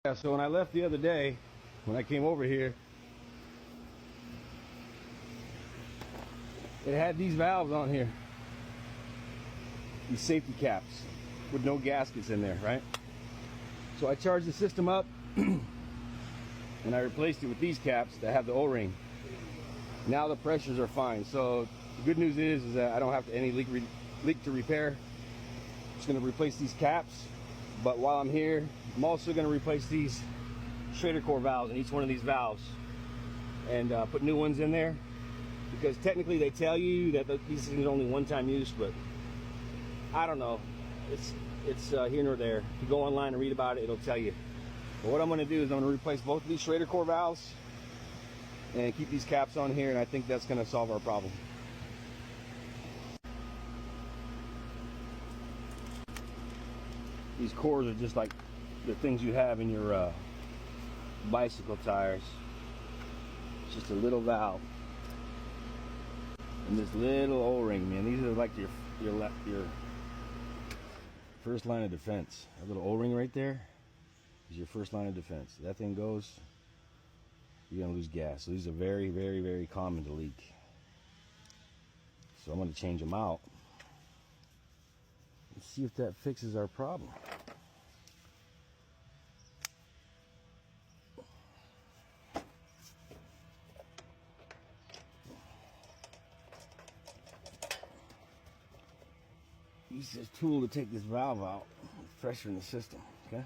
Yeah, so when I left the other day, when I came over here, it had these valves on here, these safety caps with no gaskets in there, right? So I charged the system up and I replaced it with these caps that have the O-ring. Now the pressures are fine. So the good news is that I don't have any leak to repair. I'm just going to replace these caps. But while I'm here, I'm also going to replace these Schrader Core valves in each one of these valves and put new ones in there, because technically they tell you that these things are only one-time use, but I don't know. It's here nor there. If you go online and read about it, it'll tell you. But what I'm going to do is I'm going to replace both of these Schrader Core valves and keep these caps on here, and I think that's going to solve our problem. These cores are just like the things you have in your bicycle tires. It's just a little valve and this little O-ring, man. These are like your first line of defense. That little O-ring right there is your first line of defense. That thing goes, you're gonna lose gas. So these are very, very, very common to leak. So I'm gonna change them out. Let's see if that fixes our problem. Use this tool to take this valve out, pressure in the system, okay?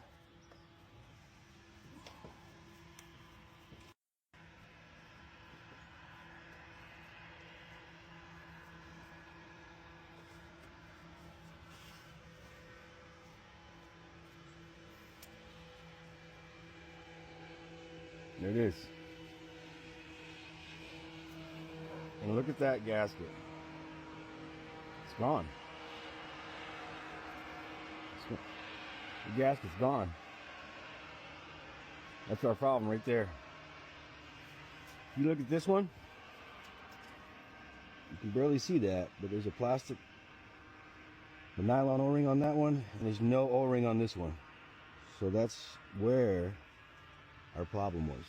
There it is. And look at that gasket. It's gone. The gasket's gone. That's our problem right there. If you look at this one, you can barely see that, but there's a plastic, the nylon O-ring on that one, and there's no O-ring on this one. So that's where our problem was.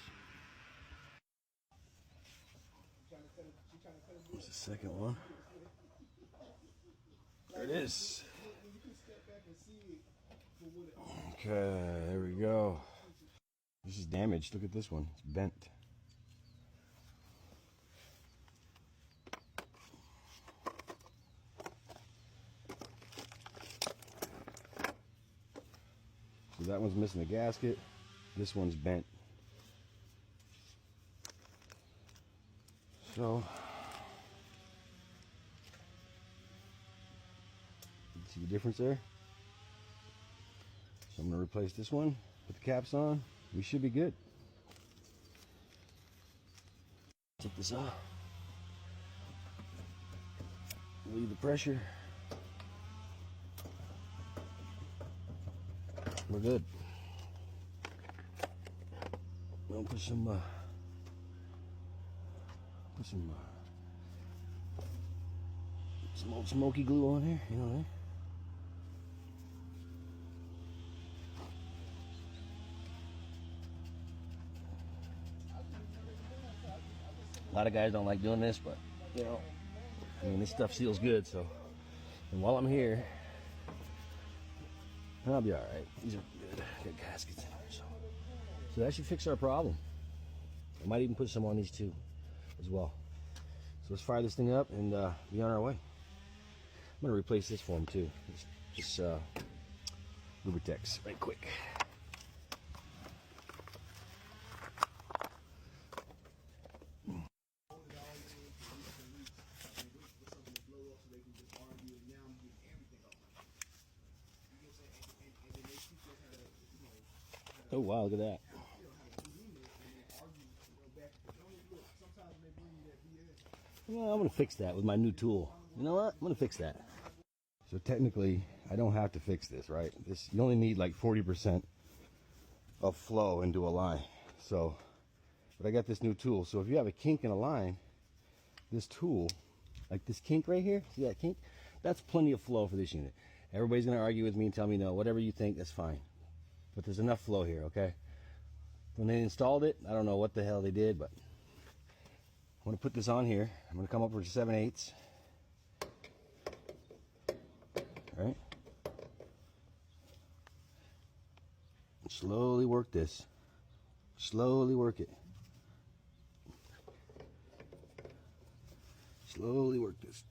There's the second one. There it is. Okay, there we go. This is damaged. Look at this one. It's bent. So that one's missing a gasket. This one's bent. So, you see the difference there? So I'm going to replace this one, put the caps on. We should be good. Take this off. Relieve the pressure. We're good. We'll put some old smoky glue on here, you know what I mean? A lot of guys don't like doing this, but you know, I mean, this stuff seals good. So, and while I'm here, I'll be all right. These are good. Got gaskets in there, so that should fix our problem. I might even put some on these too, as well. So let's fire this thing up and be on our way. I'm gonna replace this for him too. Just Lubritex, right quick. Oh wow, look at that. Well, I'm gonna fix that with my new tool. You know what? I'm gonna fix that. So technically, I don't have to fix this, right? This, you only need like 40% of flow into a line. So, but I got this new tool. So if you have a kink in a line, this tool, like this kink right here, see that kink? That's plenty of flow for this unit. Everybody's gonna argue with me and tell me no, whatever you think, that's fine. But there's enough flow here, okay? when they installed it. I don't know what the hell they did, but I'm going to put this on here. I'm going to come up with 7/8. Right? Slowly work this. Slowly work it. Slowly work this.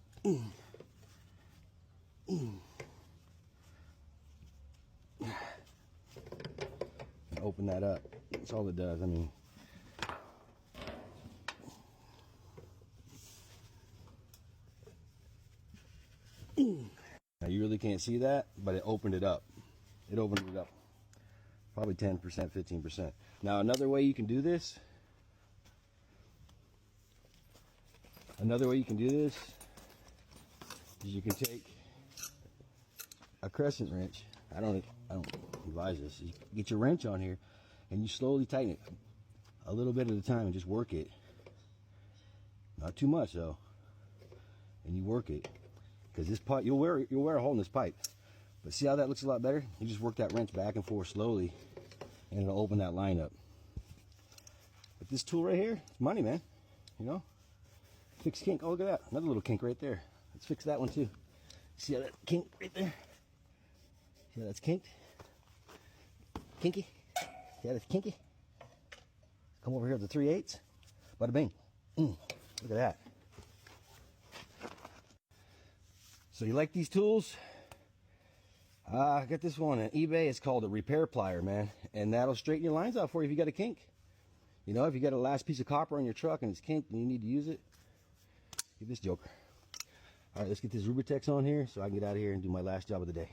Open that up. That's all it does. I mean, now you really can't see that, but it opened it up. It opened it up. Probably 10%, 15%. Now another way you can do this. Is you can take a crescent wrench. I don't advise this. You get your wrench on here and you slowly tighten it a little bit at a time and just work it. Not too much though. And you work it. Because this pipe, you'll wear a hole in this pipe. But see how that looks a lot better? You just work that wrench back and forth slowly and it'll open that line up. But this tool right here, it's money, man. You know? Fix kink. Oh, look at that. Another little kink right there. Let's fix that one too. See how that kink right there? See how that's kinked? Kinky? See how that's kinky? Come over here with the 3/8. Bada bing. Look at that. So you like these tools? I got this one on eBay. It's called a repair plier, man. And that'll straighten your lines out for you if you got a kink. You know, if you got a last piece of copper on your truck and it's kinked and you need to use it, get this joker. All right, let's get this Rubritex on here so I can get out of here and do my last job of the day.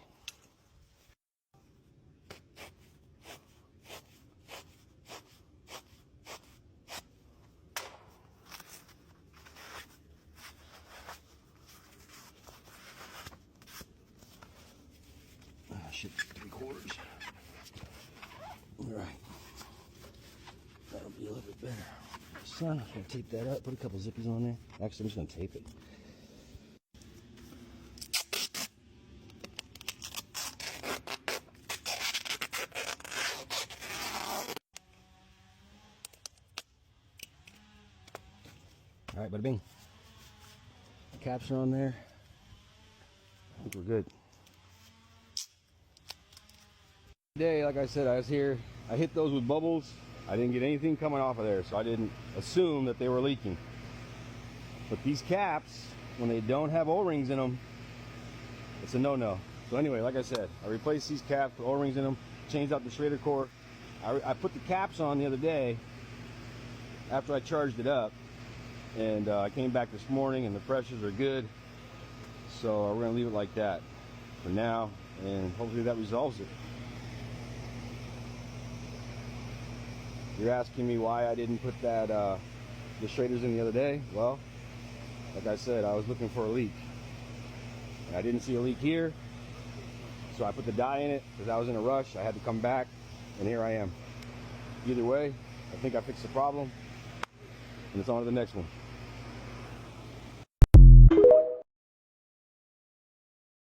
Shit, 3/4. All right, that'll be a little bit better. Son, I'm gonna tape that up, put a couple zippies on there. Actually, I'm just gonna tape it. All right, bada bing. Caps are on there. I think we're good. Today, like I said, I was here. I hit those with bubbles. I didn't get anything coming off of there, so I didn't assume that they were leaking. But these caps, when they don't have O-rings in them, it's a no-no. So anyway, like I said, I replaced these caps with O-rings in them, changed out the Schrader core. I put the caps on the other day after I charged it up, and I came back this morning and the pressures are good. So we're gonna leave it like that for now, and hopefully that resolves it. You're asking me why I didn't put that the Schraders in the other day. Well, like I said, I was looking for a leak. And I didn't see a leak here, so I put the dye in it because I was in a rush. I had to come back, and here I am. Either way, I think I fixed the problem, and it's on to the next one.